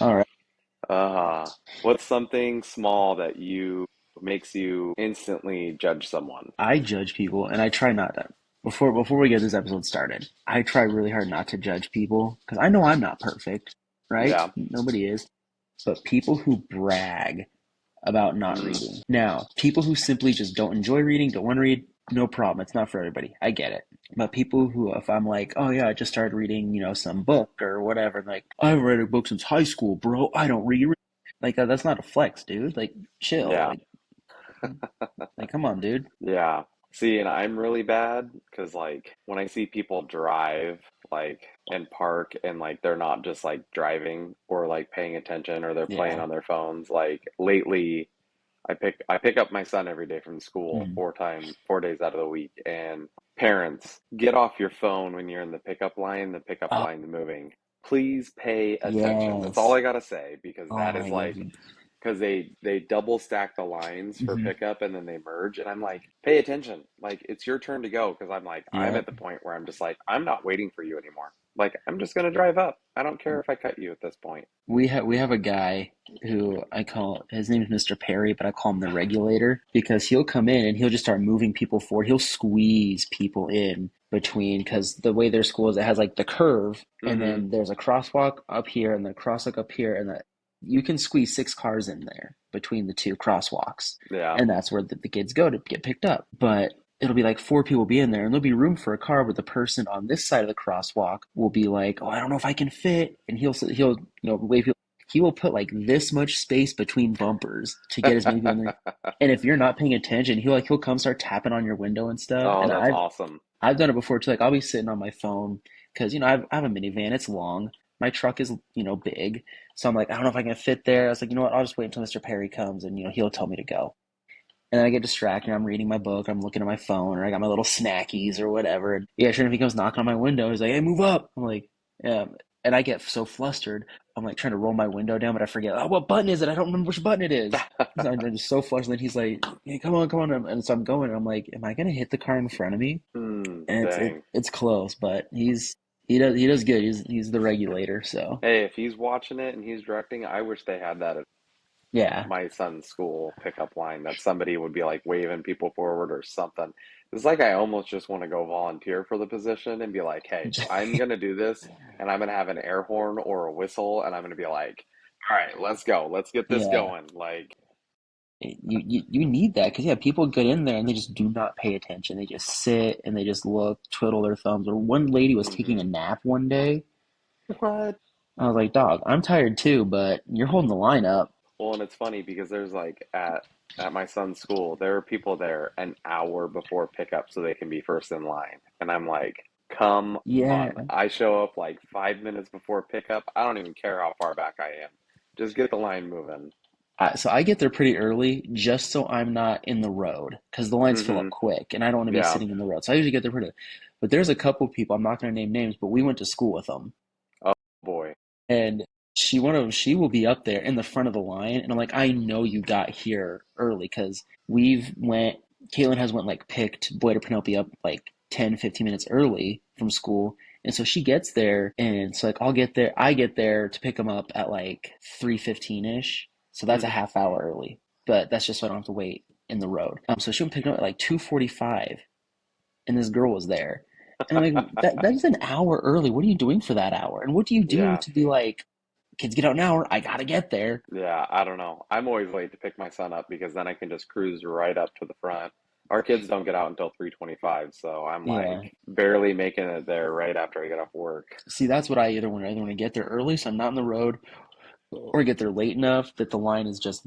All right. What's something small that you makes you instantly judge someone? I judge people, and I try not to. Before we get this episode started, I try really hard not to judge people because I know I'm not perfect, right? Yeah. Nobody is. But people who brag about not Mm, reading. Now, people who simply just don't enjoy reading, don't want to read, no problem. It's not for everybody. I get it. But people who, if I'm like, oh yeah, I just started reading, some book or whatever, like, I haven't read a book since high school, bro. I don't read. Like, that's not a flex, dude. Like, chill. yeah. Like, come on, dude. Yeah. See, and I'm really bad because like when I see people drive like and park and like they're not just like driving or like paying attention or they're playing Yeah. on their phones. Like lately I pick up my son every day from school Mm. 4 days out of the week, and parents, get off your phone when you're in the pickup line. The pickup Oh, line's moving. Please pay attention. That's all yes. I gotta say because Oh that my is like God. because they double stack the lines for Hmm. pickup and then they merge, and I'm like, pay attention. Like it's your turn to go because I'm like I'm at Yep. the point where I'm just like I'm not waiting for you anymore. Like I'm just gonna drive up. I don't care if I cut you at this point. We have a guy who I call his name is Mr. Perry, but I call him the regulator because he'll come in and he'll just start moving people forward. He'll squeeze people in between because the way their school is, it has like the curve, and Mm-hmm. then there's a crosswalk up here and the crosswalk up here, and that you can squeeze six cars in there between the two crosswalks, Yeah. and that's where the kids go to get picked up. But it'll be like four people be in there and there'll be room for a car, but the person on this side of the crosswalk will be like, oh, I don't know if I can fit, and he'll wave, he will put like this much space between bumpers to get as many people in there. And if you're not paying attention, he'll come start tapping on your window and stuff. Oh, And that's I've awesome. I've done it before too. Like I'll be sitting on my phone because I have a minivan. It's long. My truck is big, so I'm like, I don't know if I can fit there. I was like, you know what? I'll just wait until Mr. Perry comes, and he'll tell me to go. And then I get distracted. I'm reading my book. I'm looking at my phone, or I got my little snackies or whatever. And yeah, sure enough, he comes knocking on my window. He's like, "Hey, move up." I'm like, "Yeah," and I get so flustered. I'm like trying to roll my window down, but I forget. Oh, what button is it? I don't remember which button it is. So I'm just so flustered. And then he's like, "Hey, come on, come on!" And so I'm going. And I'm like, "Am I gonna hit the car in front of me?" And Dang. it's close, but he does good. He's the regulator. So Hey, if he's watching it and he's directing, I wish they had that at yeah, my son's school pickup line that somebody would be like waving people forward or something. It's like I almost just want to go volunteer for the position and be like, hey, I'm gonna do this and I'm gonna have an air horn or a whistle and I'm gonna be like, all right, let's go. Let's get this yeah. going. Like, You need that because yeah, people get in there and they just do not pay attention. They just sit and they just look, twiddle their thumbs. Or one lady was taking a hmm nap one day. what? I was like, dog, I'm tired too, but you're holding the line up. Well, and it's funny because there's like at my son's school, there are people there an hour before pickup so they can be first in line. And I'm like, come on. Yeah. I show up like 5 minutes before pickup. I don't even care how far back I am. Just get the line moving. So I get there pretty early just so I'm not in the road because the lines fill up Mm-hmm. quick and I don't want to be Yeah. sitting in the road. So I usually get there pretty. But there's a couple people, I'm not going to name names, but we went to school with them. Oh boy. And she will be up there in the front of the line, and I'm like, I know you got here early because Caitlin has went like picked Boyd or Penelope up like 10, 15 minutes early from school. And so she gets there, and so like I get there to pick them up at like 3:15 ish. So that's a hmm half hour early, but that's just so I don't have to wait in the road. So she went pick up at like 2:45, and this girl was there. And I'm like, that's an hour early. What are you doing for that hour? And what do you do Yeah. to be like, kids get out an hour, I gotta get there. Yeah. I don't know. I'm always late to pick my son up because then I can just cruise right up to the front. Our kids don't get out until 3:25, so I'm Yeah. like barely making it there right after I get off work. See, that's what I either want to get there early so I'm not on the road, or get there late enough that the line is just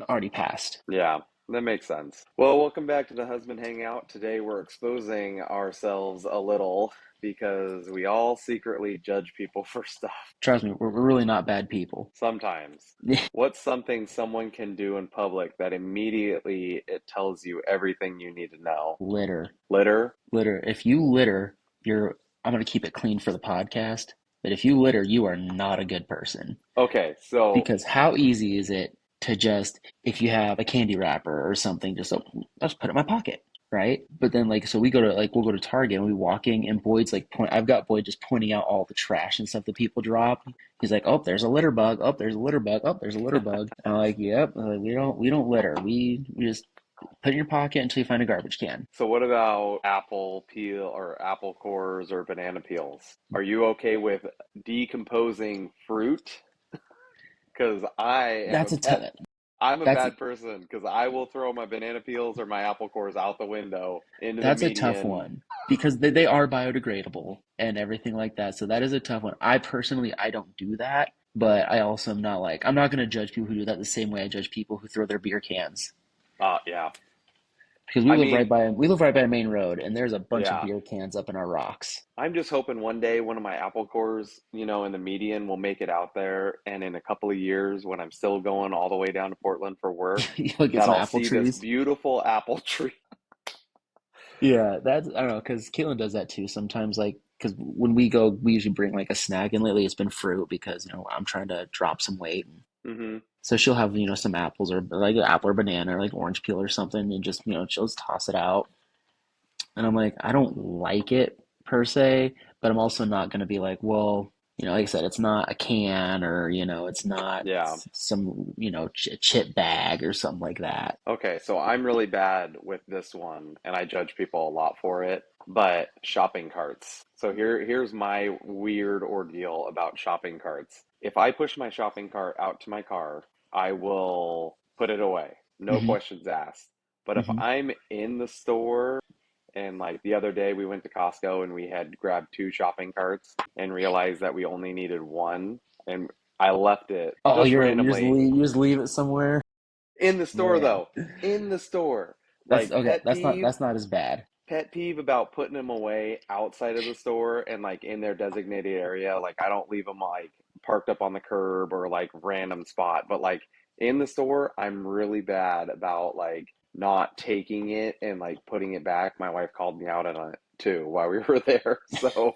already passed. Yeah, that makes sense. Well, welcome back to the Husband Hangout. Today we're exposing ourselves a little because we all secretly judge people for stuff Trust me, we're really not bad people. sometimes. What's something someone can do in public that immediately it tells you everything you need to know? Litter. Litter? Litter. If you litter, I'm gonna keep it clean for the podcast, but if you litter, you are not a good person. Okay, so Because how easy is it to just, if you have a candy wrapper or something, just put it in my pocket. right? But then like so we go to like we'll go to Target and we walking and Boyd's like I've got Boyd just pointing out all the trash and stuff that people drop. He's like, "Oh, there's a litter bug. Oh, there's a litter bug. Oh, there's a litter bug." And I'm like, "Yep, like, we don't litter. We just put it in your pocket until you find a garbage can." So what about apple peel or apple cores or banana peels? Are you okay with decomposing fruit? Because That's a tough I'm a that's bad person because I will throw my banana peels or my apple cores out the window into the that's a tough median. one because they are biodegradable and everything like that. So that is a tough one. I personally I don't do that, but I also am not like I'm not going to judge people who do that the same way I judge people who throw their beer cans. Yeah. Because I mean, we live right by a main road and there's a bunch of yeah. beer cans up in our rocks. I'm just hoping one day one of my apple cores, in the median will make it out there. And in a couple of years, when I'm still going all the way down to Portland for work, You'll get that some I'll apple see this trees. beautiful apple tree. Yeah, that's I don't know because Caitlin does that too sometimes. Like because when we go, we usually bring like a snack, and lately it's been fruit because I'm trying to drop some weight. Hmm. So she'll have some apples or like an apple or banana or like orange peel or something, and just she'll just toss it out. And I'm like, I don't like it per se, but I'm also not going to be like, well, like I said, it's not a can or it's not Yeah. some chip bag or something like that. Okay, so I'm really bad with this one, and I judge people a lot for it, but shopping carts. So here's my weird ordeal about shopping carts. If I push my shopping cart out to my car, I will put it away, no Hmm. questions asked. But if Hmm. I'm in the store, and like the other day we went to Costco and we had grabbed two shopping carts and realized that we only needed one, and I left it Oh, just you just randomly leave it somewhere. in the store Yeah, though. In the store. that's Like okay. That's not as bad. pet peeve about putting them away outside of the store and like in their designated area. Like I don't leave them like parked up on the curb or like random spot, but like in the store, I'm really bad about like not taking it and like putting it back. My wife called me out on it too while we were there. So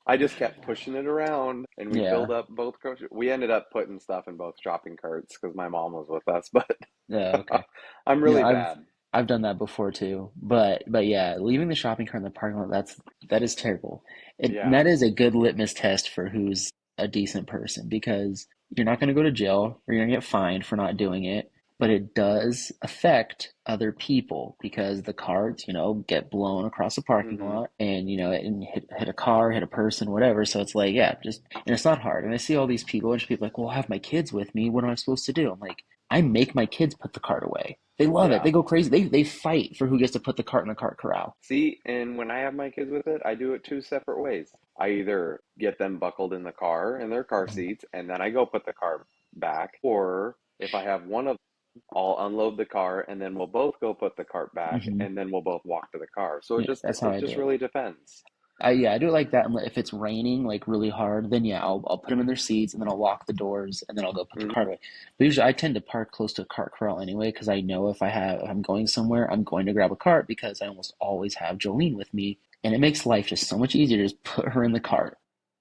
I just kept pushing it around and we filled Yeah, up both we ended up putting stuff in both shopping carts because my mom was with us, but yeah, okay. I'm Yeah, really bad. I've done that before too. But yeah, leaving the shopping cart in the parking lot, that is terrible. And Yeah. that is a good litmus test for who's a decent person because you're not going to go to jail or you're going to get fined for not doing it, but it does affect other people because the carts, get blown across the parking Mm-hmm. lot and and hit a car, hit a person, whatever. So it's like, yeah, just and it's not hard. And I see all these people, and people like, well, I have my kids with me. What am I supposed to do? I'm like, I make my kids put the cart away. They love it. Yeah. They go crazy. They fight for who gets to put the cart in the cart corral. See, and when I have my kids with it, I do it two separate ways. I either get them buckled in the car in their car Mhm. seats, and then I go put the car back. Or if I have one of them, I'll unload the car, and then we'll both go put the cart back, Hmm. and then we'll both walk to the car. So it Yeah, just that's how it I do just it. really depends. Yeah, I do it like that. And if it's raining like really hard, then yeah, I'll put them in their seats and then I'll lock the doors and then I'll go put the Hmm. cart away. But usually I tend to park close to a cart corral anyway because I know if I'm going somewhere, I'm going to grab a cart because I almost always have Jolene with me, and it makes life just so much easier to just put her in the cart.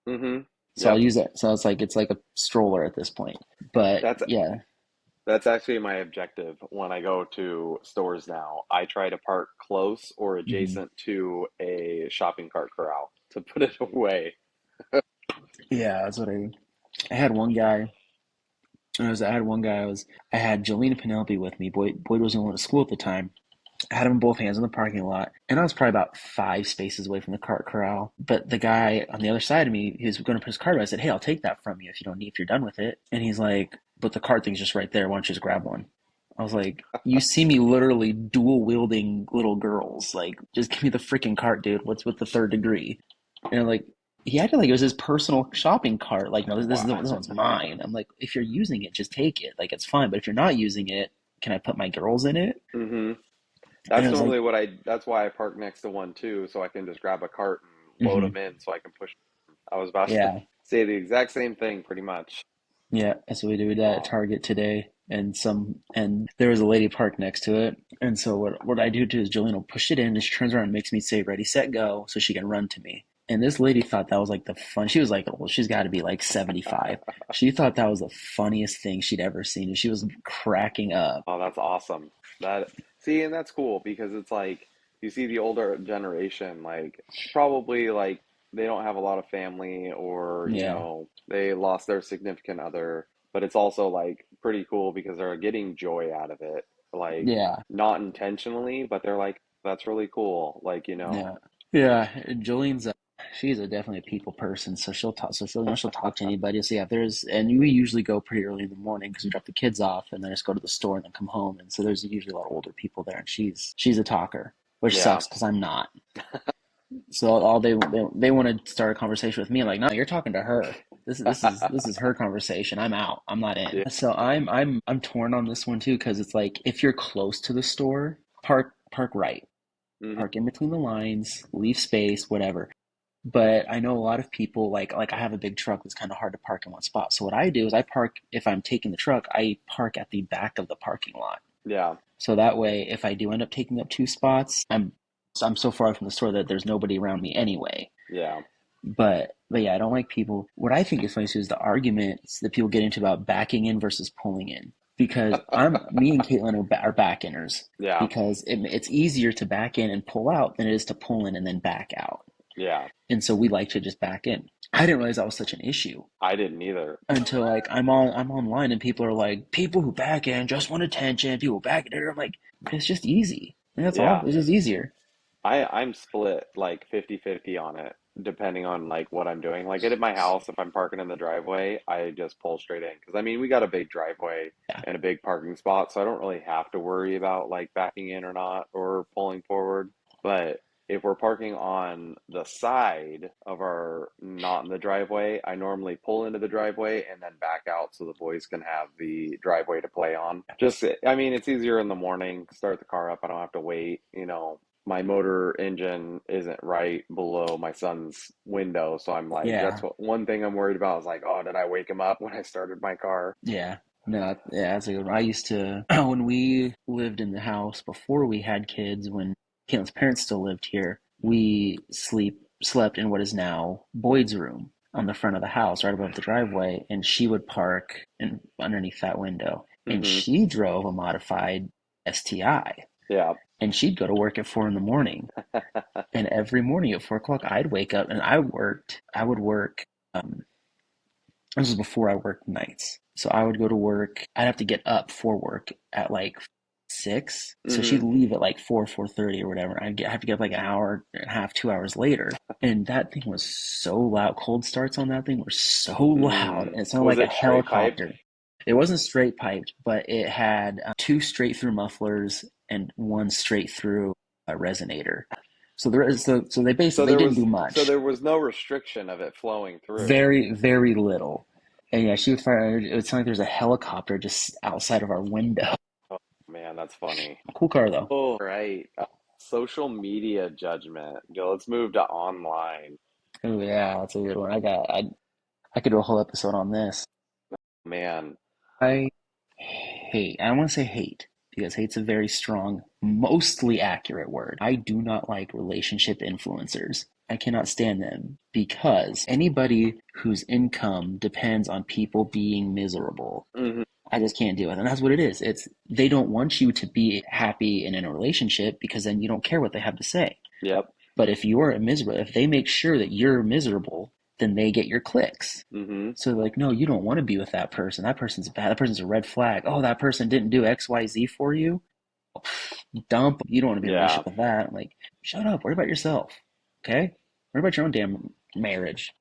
Hmm. So I'll Yep. use it. So it's like a stroller at this point. But That's yeah. that's actually my objective when I go to stores now. I try to park close or Hmm. adjacent to a shopping cart corral to put it away. Yeah, that's what I had one guy. I had one guy. I had Jolene and Penelope with me. Boyd was only at school at the time. I had them in both hands in the parking lot, and I was probably about 5 spaces away from the cart corral. But the guy on the other side of me, he was going to put his cart away. I said, "Hey, I'll take that from you if you're done with it." And he's like, "But the cart thing's just right there. Why don't you just grab one?" I was like, "You see me literally dual wielding little girls. Like, just give me the freaking cart, dude. What's with the third degree?" And like, he acted like it was his personal shopping cart. Like, no, this Wow. one's mine. I'm like, if you're using it, just take it. Like, it's fine. But if you're not using it, can I put my girls in it? Hmm. And it That's was like, normally that's why I park next to one too, so I can just grab a cart and load hmm them in so I can push. I was about to yeah, say the exact same thing pretty much. yeah. That's what we did at Oh, Target today. And there was a lady parked next to it. And so what I do too is Jolene will push it in, and she turns around and makes me say ready, set, go, so she can run to me. And this lady thought that was like the fun. She was like, well, she's got to be like 75. She thought that was the funniest thing she'd ever seen, and she was cracking up. oh, that's awesome. That See, and that's cool because it's like you see the older generation, like probably like they don't have a lot of family or, Yeah. they lost their significant other, but it's also like pretty cool because they're getting joy out of it. Like Yeah. not intentionally, but they're like, that's really cool. Yeah. Yeah. Jolene's she's definitely a people person, so she'll talk. So she'll talk to anybody. So yeah, there's and we usually go pretty early in the morning because we drop the kids off and then just go to the store and then come home. And so there's usually a lot of older people there, and she's a talker, which Yeah. sucks because I'm not. So all they want to start a conversation with me. Like, no, you're talking to her. This is her conversation. I'm out. I'm not in. Yeah. So I'm torn on this one too because it's like if you're close to the store, park right, Hmm. park in between the lines, leave space, whatever. But I know a lot of people like I have a big truck that's kind of hard to park in one spot. So what I do is I park if I'm taking the truck, I park at the back of the parking lot. Yeah. So that way, if I do end up taking up two spots, I'm so far from the store that there's nobody around me anyway. Yeah. But yeah, I don't like people. What I think is funny too is the arguments that people get into about backing in versus pulling in. Because me and Caitlin are back inners Yeah. because it's easier to back in and pull out than it is to pull in and then back out. Yeah. And so we like to just back in. I didn't realize that was such an issue I didn't either. until like I'm online and people are like, people who back in just want attention. People back in. I'm like, it's just easy. And that's all. Yeah. It's just easier. I'm split like 50-50 on it, depending on like what I'm doing. Like at my house, if I'm parking in the driveway, I just pull straight in. Because I mean, we got a big driveway Yeah. and a big parking spot, so I don't really have to worry about like backing in or not or pulling forward. But if we're parking on the side of our, not in the driveway, I normally pull into the driveway and then back out so the boys can have the driveway to play on. Just, I mean, it's easier in the morning, start the car up. I don't have to wait, my motor engine isn't right below my son's window. So I'm like, that's Yeah. what one thing I'm worried about is like, oh, did I wake him up when I started my car? Yeah. No, yeah, that's a good one. I used to, when we lived in the house before we had kids, when Caitlin's parents still lived here, we slept in what is now Boyd's room on the front of the house, right above the driveway, and she would park underneath that window. And Mm-hmm. she drove a modified STI, Yeah. and she'd go to work at 4 in the morning. And every morning at 4 o'clock, I'd wake up and I would work. This was before I worked nights. So I would go to work. I'd have to get up for work at like 6. So Mm-hmm. she'd leave at like 4:30 or whatever. Have to get up like an hour and a half, 2 hours later. And that thing was so loud. Cold starts on that thing were so loud. Mm. And it sounded Was like a it straight piped? helicopter. It wasn't straight piped, but it had two straight through mufflers and one straight through resonator. So they So basically there didn't do was so much. there was no restriction of it flowing through. Very, very little. And yeah, she would fire. It would sound like there's a helicopter just outside of our window. Oh man, that's funny. Cool car though. Oh, right. Social media judgment. Go, let's move to online. Oh yeah, that's a good one. I could do a whole episode on this. Man. I hate. I don't want to say hate because hate's a very strong, mostly accurate word. I do not like relationship influencers. I cannot stand them because anybody whose income depends on people being miserable, Hmm. I just can't deal with it. And that's what it is. It's they don't want you to be happy and in a relationship because then you don't care what they have to say. Yep. But if you're miserable, if they make sure that you're miserable, then they get your clicks. Hmm. So like, no, you don't want to be with that person. That person's bad. That person's a red flag. Oh, that person didn't do XYZ for you. Dump. You don't want to be in a Yeah. relationship with that. I'm like, shut up. Worry about yourself. Okay? Worry about your own damn marriage.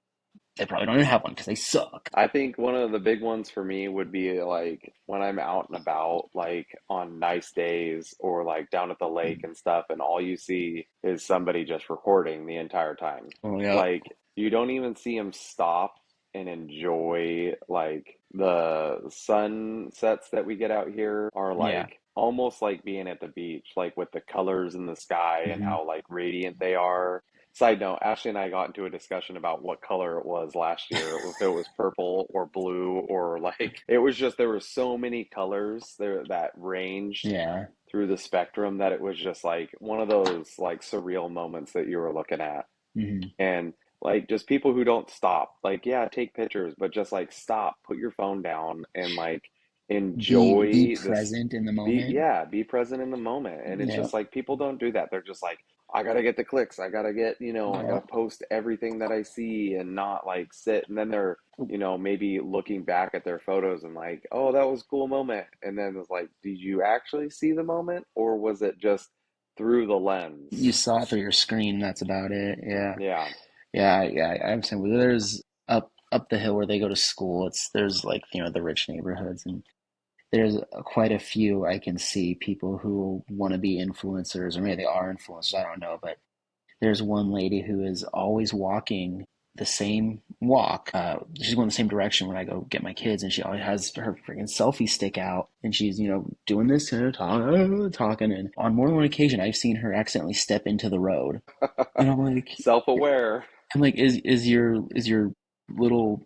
They probably don't even have one because they suck. I think one of the big ones for me would be like when I'm out and about, like on nice days or like down at the lake and stuff, and all you see is somebody just recording the entire time. Oh yeah. Like you don't even see them stop and enjoy like the sunsets that we get out here are Yeah. like almost like being at the beach, like with the colors in the sky and Hmm. how like radiant they are. Side note, Ashley and I got into a discussion about what color it was last year, if it was purple or blue or like it was just there were so many colors there that ranged Yeah. through the spectrum that it was just like one of those like surreal moments that you were looking at. Hmm. And like just people who don't stop, like yeah, take pictures, but just like stop, put your phone down and like Be enjoy this, present in the be, moment. yeah, be present in the moment. And it's Yeah. just like people don't do that. They're just like, I gotta get the clicks, I gotta get, I Yeah. gotta post everything that I see and not like sit. And then they're, maybe looking back at their photos and like, oh, that was a cool moment. And then it's like, did you actually see the moment, or was it just through the You lens? saw it through your screen, that's about it. Yeah. Yeah. Yeah, yeah, I understand. Well, there's up the hill where they go to school. There's like, the rich neighborhoods, and there's quite a few I can see people who want to be influencers, or maybe they are influencers, I don't know, but there's one lady who is always walking the same walk. She's going the same direction when I go get my kids, and she always has her freaking selfie stick out, and she's, doing this, talking. And on more than one occasion, I've seen her accidentally step into the road, and Self-aware. I'm like, is your little,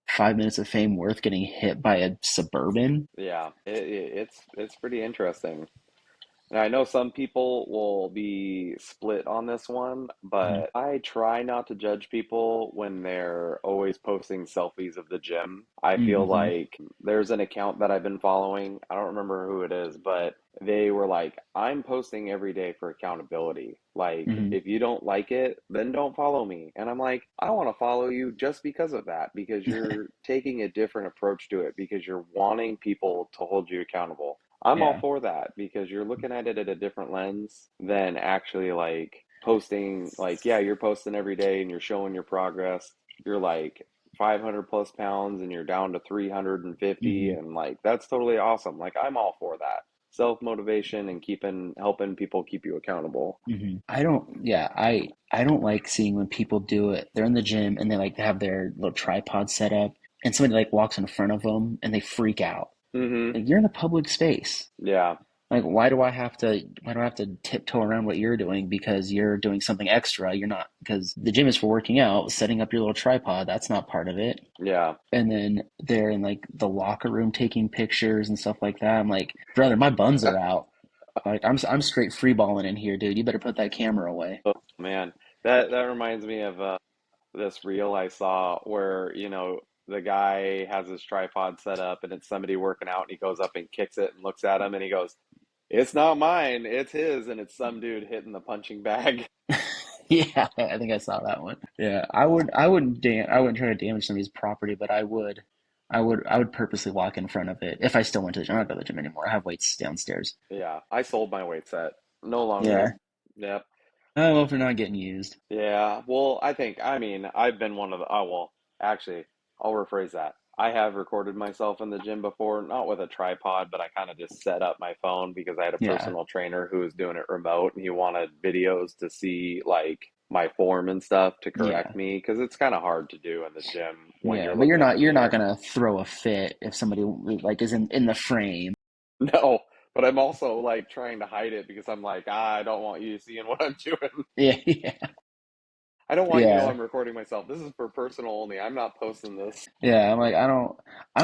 5 minutes of fame worth getting hit by a Suburban? Yeah, it's pretty interesting. And I know some people will be split on this one, Mhm, but I try not to judge people when they're always posting selfies of the gym. I feel mhm, like there's an account that I've been following. I don't remember who it is, but they were like, I'm posting every day for accountability. Like, mhm. if you don't like it, then don't follow me. And I'm like, I want to follow you just because of that, because you're taking a different approach to it, because you're wanting people to hold you accountable. I'm all Yeah. for that because you're looking at it at a different lens than actually like posting, like, yeah, you're posting every day and you're showing your progress. You're like 500 plus pounds and you're down to 350, Mhm, and like that's totally awesome. Like I'm all for that. Self motivation and helping people keep you accountable. mhm. I don't like seeing when people do it. They're in the gym and they like have their little tripod set up, and somebody like walks in front of them and they freak out. Mm-hmm. Like, you're in a public space. Yeah. Like, why do I have to tiptoe around what you're doing because you're doing something extra? You're not, because the gym is for working out. Setting up your little tripod, that's not part of it. Yeah. And then they're in like the locker room taking pictures and stuff like that. I'm like, brother, my buns are out. Like, I'm straight free balling in here, dude. You better put that camera away. Oh man. That reminds me of this reel I saw where, the guy has his tripod set up and it's somebody working out, and he goes up and kicks it and looks at him and he goes, it's not mine, it's his. And it's some dude hitting the punching bag. Yeah, I think I saw that one. Yeah, I wouldn't try to damage somebody's property, but I would purposely walk in front of it if I still went to the gym. I don't go to the gym anymore. I have weights downstairs. Yeah, I sold my weight set. No longer. Yeah. Yep. Oh, well, if they're not getting used. Yeah. Well, I mean, I've been one of the, oh, well, actually, I'll rephrase that. I have recorded myself in the gym before, not with a tripod, but I kind of just set up my phone because I had a Yeah. personal trainer who was doing it remote and he wanted videos to see like my form and stuff to correct Yeah. me because it's kind of hard to do in the gym when Yeah. you're But you're looking in not the you're not mirror. gonna throw a fit if somebody like is in the frame. No, but I'm also like trying to hide it because I'm like, I don't want you seeing what I'm doing. Yeah. Yeah. I don't want you to know Yeah. I'm recording myself. This is for personal only. I'm not posting this. Yeah, I'm like, I don't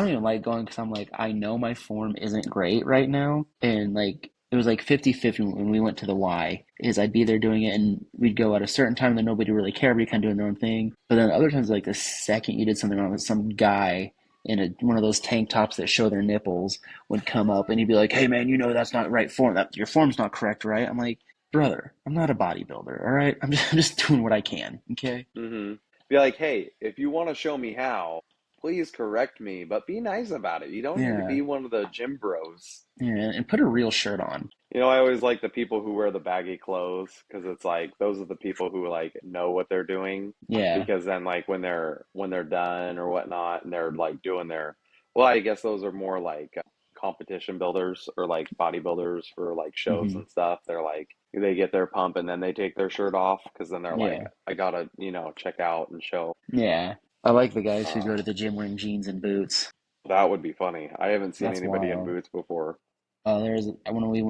even like going because I'm like, I know my form isn't great right now. And like, it was like 50-50 when we went to the Y, is I'd be there doing it and we'd go at a certain time that nobody really cared, everybody kind of doing their own thing. But then other times, like the second you did something wrong with some guy in one of those tank tops that show their nipples would come up and he'd be like, hey man, that's not right form. That your form's not correct, right? I'm like, brother, I'm not a bodybuilder, all right? I'm just doing what I can, okay? Mm-hmm. Be like, hey, if you want to show me how, please correct me, but be nice about it. You don't need to Yeah. be one of the gym bros. Yeah, and put a real shirt on. I always like the people who wear the baggy clothes because it's like those are the people who like know what they're doing. Yeah. Because then like when they're done or whatnot and they're like doing their, well, I guess those are more like competition builders or like bodybuilders for like shows Hmm. and stuff. They're like they get their pump and then they take their shirt off because then they're like, Yeah. I gotta check out and show. Yeah. I like the guys who Uh, go to the gym wearing jeans and boots. that would be funny. I haven't seen That's anybody in wild. boots before. There's when we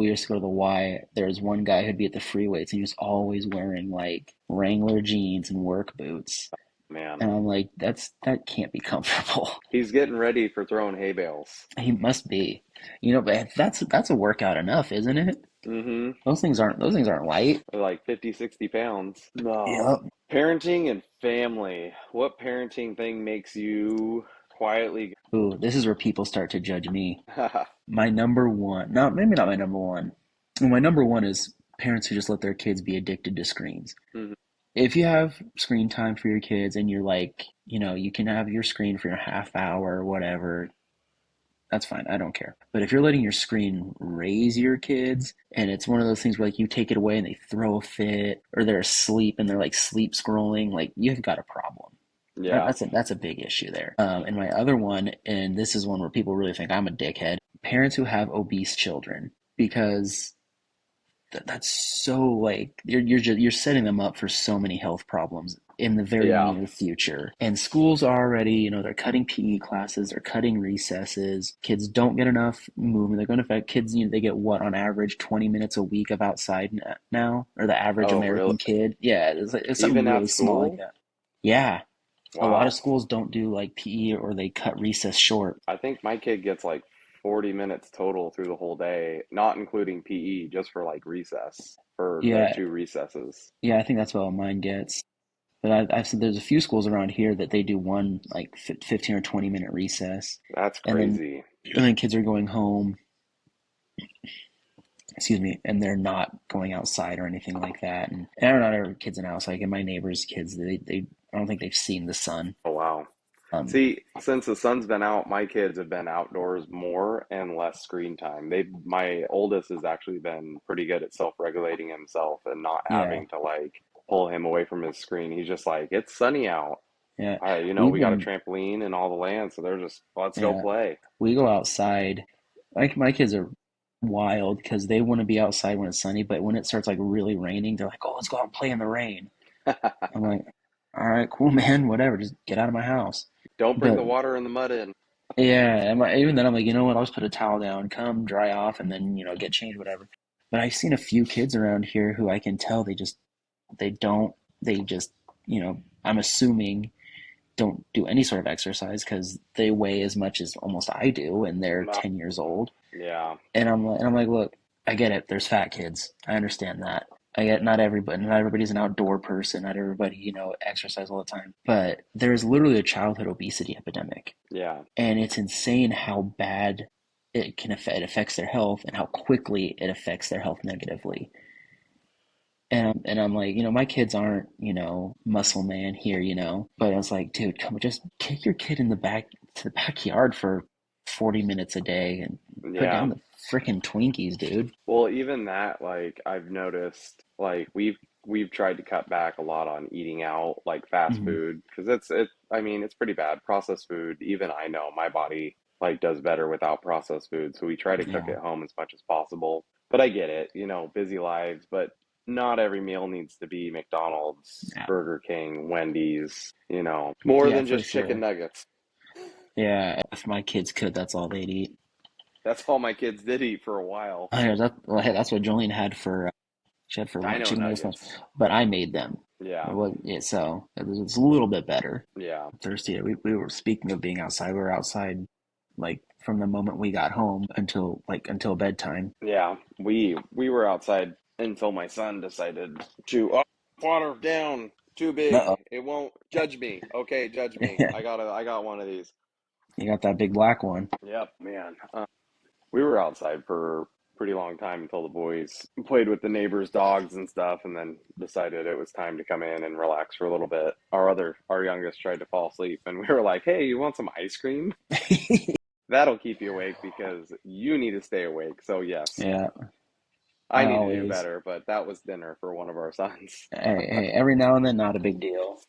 used to go to the Y, there was one guy who'd be at the free weights and he was always wearing like Wrangler jeans and work boots. Man, And I'm like, that can't be comfortable. he's getting ready for throwing hay bales. He must be. But that's a workout enough, isn't it? Mm-hmm. Those things aren't light. Like 50, 60 pounds. No. Yep. Parenting and family. What parenting thing makes you quietly Ooh, this is where people start to judge me. My number one, not maybe not my number one. Well, my number one is parents who just let their kids be addicted to screens. Mhm. If you have screen time for your kids and you're like, you can have your screen for a half hour or whatever, that's fine. I don't care. But if you're letting your screen raise your kids and it's one of those things where like you take it away and they throw a fit or they're asleep and they're like sleep scrolling, like you've got a problem. Yeah. That's a big issue there. And my other one, and this is one where people really think I'm a dickhead, parents who have obese children, because that's so like you're setting them up for so many health problems in the very Yeah. near future. And schools are already, they're cutting PE classes, they're cutting recesses. Kids don't get enough movement. They're going to affect kids. They get what on average 20 minutes a week of outside now, or the average Oh, really? American kid. Yeah, it's something Even at really small like school? that. Yeah, a lot of Wow. schools don't do like PE or they cut recess short. I think my kid gets like 40 minutes total through the whole day, not including PE, just for like recess, for the Yeah, two recesses. yeah, I think that's what mine gets. But I've seen there's a few schools around here that they do one like 15 or 20-minute recess, That's and then crazy. kids are going home, excuse me, and they're not going outside or anything like that. And I don't know, not every kid's in the house. Like in my neighbor's kids, they I don't think they've seen the sun. Oh, wow. Um, See, since the sun's been out, my kids have been outdoors more and less screen time. My oldest has actually been pretty good at self-regulating himself and not yeah, having to like pull him away from his screen. He's just like, it's sunny out. yeah, We we've got a been trampoline and all the land, so they're just, let's go yeah, play. we go outside. Like my kids are wild because they want to be outside when it's sunny, but when it starts like really raining, they're like, "Oh, let's go out and play in the rain." I'm like, "All right, cool, man, whatever. Just get out of my house." Don't bring But the water and the mud in. yeah, even then I'm like, you know what? I'll just put a towel down, come dry off, and then get changed, whatever. But I've seen a few kids around here who I can tell they don't they just I'm assuming don't do any sort of exercise because they weigh as much as almost I do, and they're No. 10 years old. Yeah. And I'm like, look, I get it. There's fat kids. I understand that. I get not everybody's an outdoor person. Not everybody, exercise all the time. But there's literally a childhood obesity epidemic, Yeah. and it's insane how bad it affects their health and how quickly it affects their health negatively. And I'm like, my kids aren't, muscle man here, but I was like, dude, come on, just take your kid in the back to the backyard for 40 minutes a day and put Yeah. down the freaking Twinkies, dude. Well, even that, like I've noticed, like we've tried to cut back a lot on eating out, like fast Hmm. food, because I mean, it's pretty bad. Processed food, even I know my body like does better without processed food, so we try to cook Yeah, at home as much as possible. But I get it, busy lives, but not every meal needs to be McDonald's, yeah, Burger King, Wendy's, more yeah, than for just chicken sure. nuggets. Yeah, if my kids could, that's all they'd eat. That's all my kids did eat for a while. Oh, yeah, well, hey, that's what Jolene had for she had for lunch, Dino chicken nuggets, nuggets. but I made them. Yeah, Yeah, so it's a little bit better. yeah. Thirsty. We were speaking of being outside. We were outside like from the moment we got home until bedtime. Yeah, we were outside until my son decided to water down too Uh big. It won't judge me. Okay, judge me. oh. I got one of these. You got that big black one. Yep, man. We were outside for a pretty long time until the boys played with the neighbors' dogs and stuff, and then decided it was time to come in and relax for a little bit. Our youngest tried to fall asleep, and we were like, "Hey, you want some ice cream? That'll keep you awake because you need to stay awake." So yes, Yeah, I I need to do always. better, but that was dinner for one of our sons. Hey, every now and then, not a big deal.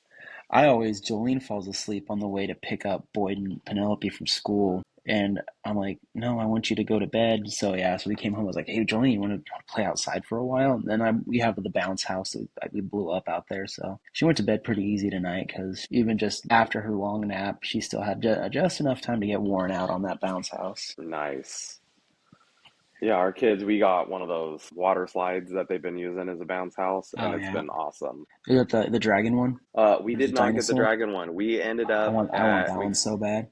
Jolene falls asleep on the way to pick up Boyd and Penelope from school. And I'm like, no, I want you to go to bed. So yeah, so we came home. I was like, hey, Jolene, you want to play outside for a while? And then we have the bounce house that we blew up out there. So she went to bed pretty easy tonight because even just after her long nap, she still had just enough time to get worn out on that bounce house. Nice. Yeah, our kids, we got one of those water slides that they've been using as a bounce house, and Oh it's yeah, been awesome. is that the dragon one? We Or is did it not get the dinosaur? dragon one. We ended I up want I want at that one so bad.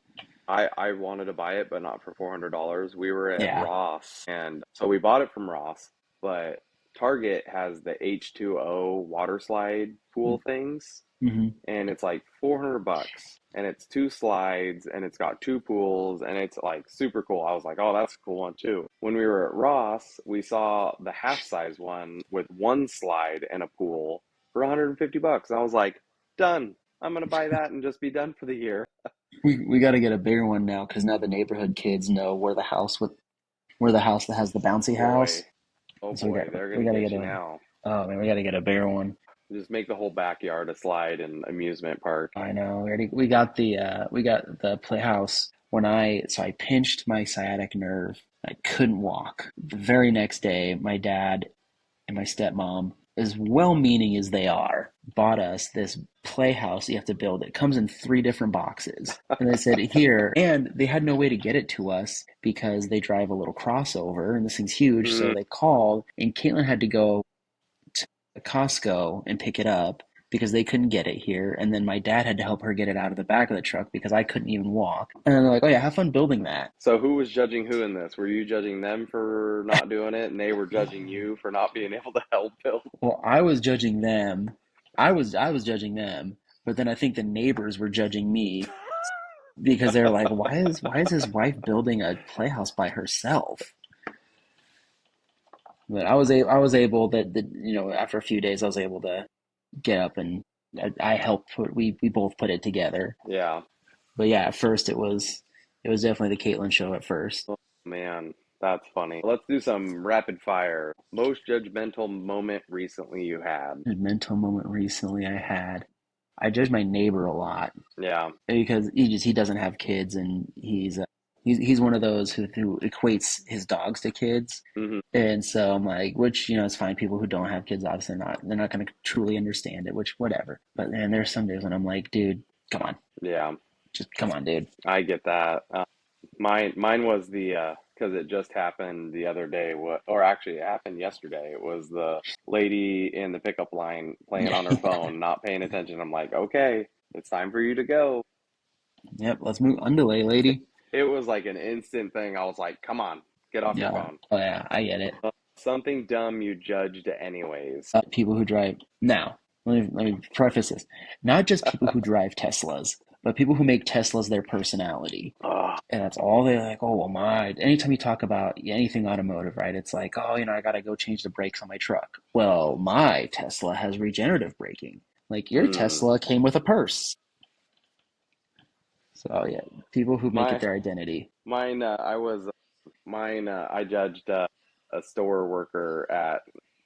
I wanted to buy it, but not for $400. We were at Yeah. Ross, and so we bought it from Ross, but Target has the H2O water slide pool things. Hmm. and it's like $400, and it's two slides, and it's got two pools, and it's like super cool. I was like, oh, that's a cool one too. When we were at Ross, we saw the half size one with one slide and a pool for $150. I was like, done. I'm gonna buy that and just be done for the year. We got to get a bigger one now because now the neighborhood kids know where the house that has the bouncy house. Boy, oh So boy, they're we gonna got to get get you a now. oh man, we got to get a bigger one. Just make the whole backyard a slide and amusement park. I know. We got the playhouse when I pinched my sciatic nerve. I couldn't walk. The very next day, my dad and my stepmom, as well-meaning as they are, bought us this playhouse. You have to build it. It comes in three different boxes. And they said, here. And they had no way to get it to us because they drive a little crossover and this thing's huge. So Mm, they called and Caitlin had to go to Costco and pick it up because they couldn't get it here. And then my dad had to help her get it out of the back of the truck because I couldn't even walk. And they're like, oh yeah, have fun building that. so who was judging who in this? Were you judging them for not doing it, and they were judging you for not being able to help build? Well, I was judging them. I was judging them, but then I think the neighbors were judging me because they're like, why is his wife building a playhouse by herself? But I was able that after a few days I was able to get up and I helped we both put it together. Yeah. But yeah, at first it was definitely the Caitlyn show at first. Oh, man, that's funny. Let's do some rapid fire. Most judgmental moment recently you had. A mental moment recently I had. I judge my neighbor a lot Yeah. because he doesn't have kids and he's one of those who equates his dogs to kids. Hmm. And so I'm like, which, it's fine. People who don't have kids, obviously they're not going to truly understand it, which, whatever. But then there's some days when I'm like, dude, come on, Yeah, just come on, dude. I get that. Mine was the because it just happened the other day. What, or actually, it happened yesterday. It was the lady in the pickup line playing on her Yeah. phone, not paying attention. I'm like, okay, it's time for you to go. Yep. Let's move underlay, lady. It was like an instant thing. I was like, come on, get off your Yeah. phone. Oh, yeah. I get it. Something dumb you judged anyways. People who drive. Now, let me preface this. Not just people who drive Teslas, but people who make Teslas their personality. Ugh. And that's all they like, oh, well, anytime you talk about anything automotive, right? It's like, oh, I got to go change the brakes on my truck. Well, my Tesla has regenerative braking. Like, your Mm. Tesla came with a purse. So, yeah, people who make it My their identity. mine. I was mine. I judged a store worker at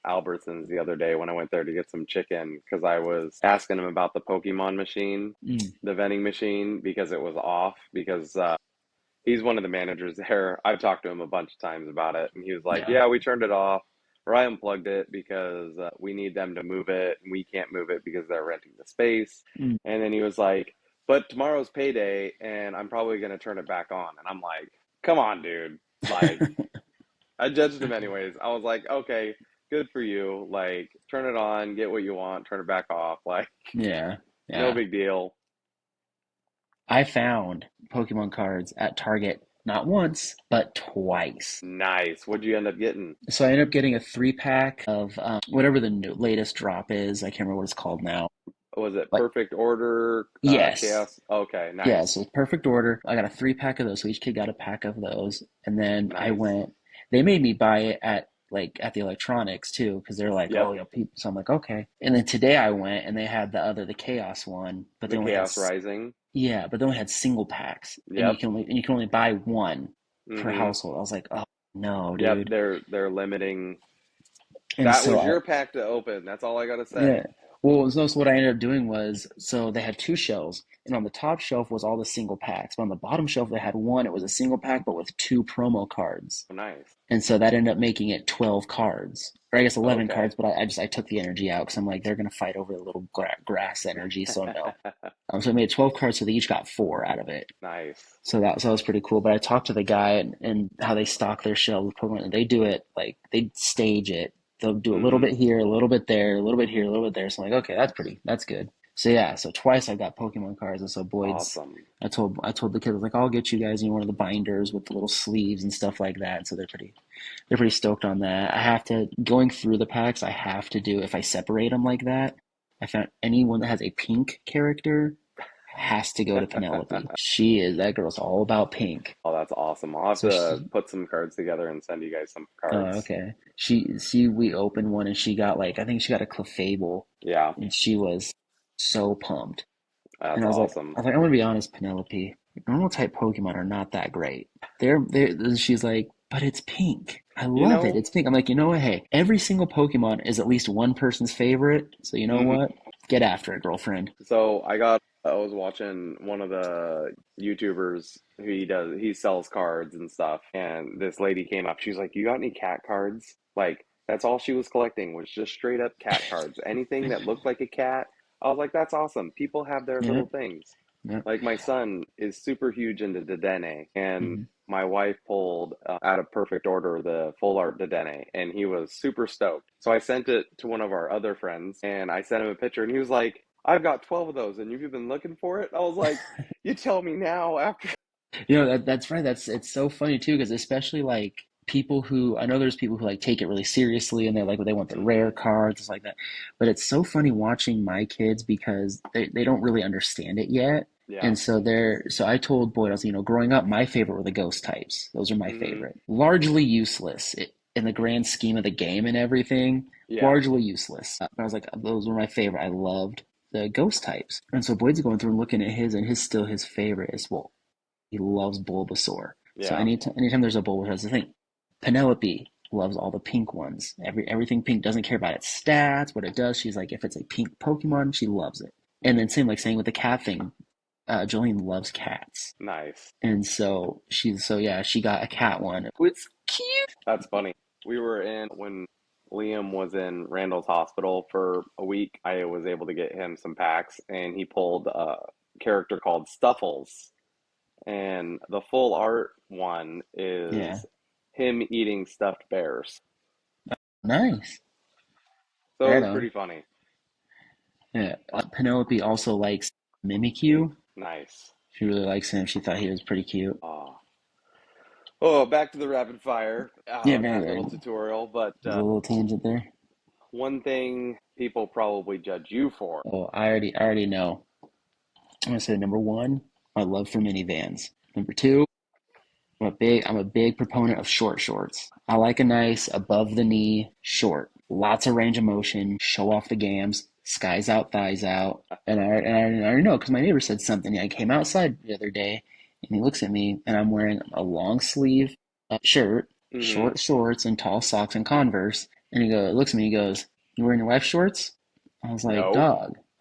Albertsons the other day when I went there to get some chicken because I was asking him about the Pokemon machine, Mm, the vending machine, because it was off. Because he's one of the managers there. I've talked to him a bunch of times about it, and he was like, yeah. "Yeah, we turned it off, or I unplugged it because we need them to move it, and we can't move it because they're renting the space." Mm. And then he was like, "But tomorrow's payday, and I'm probably gonna turn it back on." And I'm like, "Come on, dude! Like, I judged him anyways. I was like, okay, good for you. Like, turn it on, get what you want, turn it back off. Like, Yeah. no Yeah. big deal. I found Pokemon cards at Target not once, but twice. Nice. What'd you end up getting? So I ended up getting a 3 pack of whatever the latest drop is. I can't remember what it's called now. Was it Like, perfect order, yes. chaos? Okay, Yeah, nice. so perfect order. I got a 3 pack of those. So each kid got a pack of those. And then Nice. they made me buy it at the electronics too, because they're like, oh, Yep. yeah, people. So I'm like, okay. And then today I went and they had the Chaos one, but The they only had, Chaos Rising. yeah, but they only had single packs. And Yep. you can only buy one per Mm-hmm. household. I was like, oh, no, Yep. dude. They're limiting. And That so was your pack to open. That's all I gotta say. yeah. Well, so what I ended up doing was, so they had two shelves, and on the top shelf was all the single packs, but on the bottom shelf they had one. It was a single pack, but with two promo cards, Oh, nice. and so that ended up making it 12 cards, or I guess 11 Okay. cards. But I took the energy out because I'm like they're gonna fight over the little grass energy, so no. So I made 12 cards, so they each got four out of it. Nice. So that was pretty cool. But I talked to the guy and how they stock their shelves with Pokemon. And they do it like they stage it. They'll do a little Mm-hmm. bit here, a little bit there, a little bit here, a little bit there. So I'm like, okay, that's good. So yeah, so twice I got Pokemon cards, and so Boyd's. Awesome. I told the kids, I was like, I'll get you guys one of the binders with the little sleeves and stuff like that. So they're pretty stoked on that. I have to going through the packs. I have to do if I separate them like that. I found anyone that has a pink character has to go to Penelope. That girl's all about pink. Oh, that's awesome. I'll have So to she, put some cards together and send you guys some cards. okay. We opened one and she got like, I think she got a Clefable Yeah, and she was so pumped. And that's awesome. I'm gonna be honest, Penelope, normal type Pokemon are not that great. She's like, but it's pink. I You love it. know, It's pink. I'm like, you know what? Hey, every single Pokemon is at least one person's favorite. So you know mhm. what? Get after it, girlfriend. So I was watching one of the YouTubers who he sells cards and stuff, and this lady came up. She's like, "You got any cat cards?" Like, that's all she was collecting was just straight up cat cards. Anything that looked like a cat. I was like, "That's awesome. People have their little Yep, things." yep. Like my son is super huge into Dedenne, and Hmm. my wife pulled out of perfect order the full art Dedenne, and he was super stoked. So I sent it to one of our other friends, and I sent him a picture, and he was like, "I've got 12 of those, and you've been looking for it." I was like, "You tell me now after." You know that's right. That's it's so funny too because especially like people who I know there's people who like take it really seriously and they're like they want the rare Hmm. cards, it's like that. But it's so funny watching my kids because they don't really understand it yet. Yeah. And so I told Boyd, I was, growing up, my favorite were the ghost types. Those are my Hmm. favorite. Largely useless in the grand scheme of the game and everything, Yeah. largely useless. But I was like, those were my favorite. I loved the ghost types. And so Boyd's going through and looking at his, and his still his favorite is well, he loves Bulbasaur. So Yeah. anytime there's a Bulbasaur, that's the thing. Penelope loves all the pink ones. Everything pink, doesn't care about its stats, what it does. She's like, if it's a pink Pokemon, she loves it. And then same like saying with the cat thing, Jolene loves cats. Nice. And so yeah, she got a cat one. It's cute. That's funny. We were in when Liam was in Randall's hospital for a week. I was able to get him some packs, and he pulled a character called Stuffles. And the full art one Yeah, is him eating stuffed bears. nice. So it Right was on. pretty funny. Yeah, Penelope also likes Mimikyu. Nice. She really likes him. She thought he was pretty cute. Oh, oh, back to the rapid fire. Yeah, That very. little tutorial. But There's a little tangent there. one thing people probably judge you for. Oh, I already know. I'm gonna say number one, my love for minivans. Number two, I'm a big proponent of short shorts. I like a nice above the knee short, lots of range of motion, show off the gams, skies out, thighs out. And I already know because my neighbor said something. I came outside the other day and he looks at me and I'm wearing a long sleeve shirt, Hmm. short shorts, and tall socks and Converse. And looks at me, he goes, "You wearing your wife's shorts?" No. I was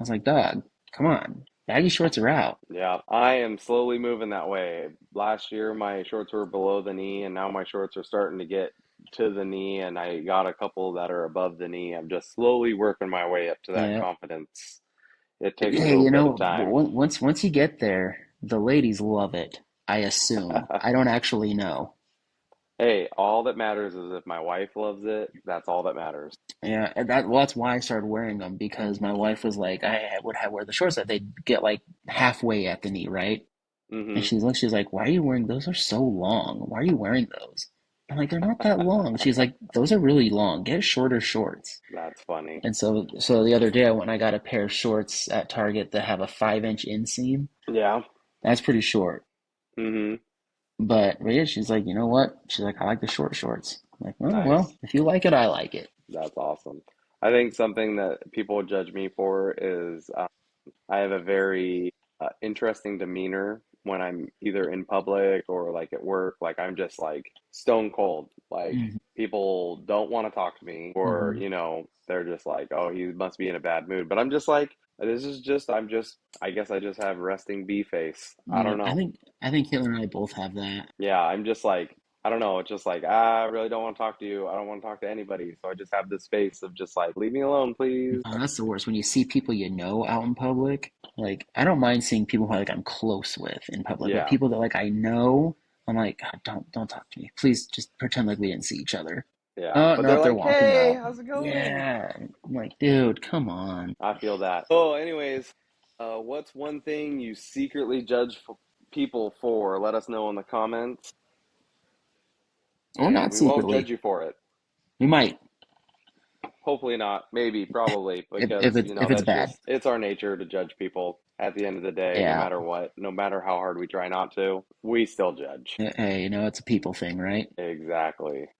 like, dog, come on. Baggy shorts are out. Yeah, I am slowly moving that way. Last year, my shorts were below the knee, and now my shorts are starting to get to the knee, and I got a couple that are above the knee. I'm just slowly working my way up to that Yeah. confidence. It takes a Hey, little you bit of know, time. once you get there, the ladies love it. I assume. I don't actually know. Hey, all that matters is if my wife loves it, that's all that matters. Yeah, and that's why I started wearing them because my wife was like, would have wear the shorts that they'd get like halfway at the knee, right? And Hmm. she's like, why are you wearing those? Are so long. Why are you wearing those? I'm like, they're not that long. She's like, those are really long. Get shorter shorts. That's funny. And so the other day I went and I got a pair of shorts at Target that have a 5 inch inseam. Yeah. That's pretty short. Hmm. But yeah, she's like, you know what? She's like, I like the short shorts. I'm like, oh well, Nice. if you like it, I like it. That's awesome. I think something that people judge me for is I have a very interesting demeanor when I'm either in public or like at work. Like I'm just like stone cold. Like Hmm. people don't want to talk to me, or Hmm. they're just like, oh, he must be in a bad mood. But I'm just like, this is just, I guess I just have resting bee face. I Yeah, don't know. I think Hitler and I both have that. Yeah, I'm just like, I don't know. It's just like, I really don't want to talk to you. I don't want to talk to anybody. So I just have this face of just like, leave me alone, please. Oh, that's the worst. When you see people you know out in public, like I don't mind seeing people who like I'm close with in public, but Yeah. people that like I know, I'm like, God, don't talk to me. Please just pretend like we didn't see each other. Yeah. Oh But no, they're if they're like, walking hey, out. how's it going? Yeah. I'm like, dude, come on. I feel that. Oh, anyways, what's one thing you secretly judge people for? Let us know in the comments, Or and not we won't judge secretly. you for it. We might. hopefully not. Maybe, probably, if because, it's if it's that's bad. just, it's our nature to judge people at the end of the day, no Yeah. matter what, no matter how hard we try not to, we still judge. Hey, it's a people thing, right? Exactly.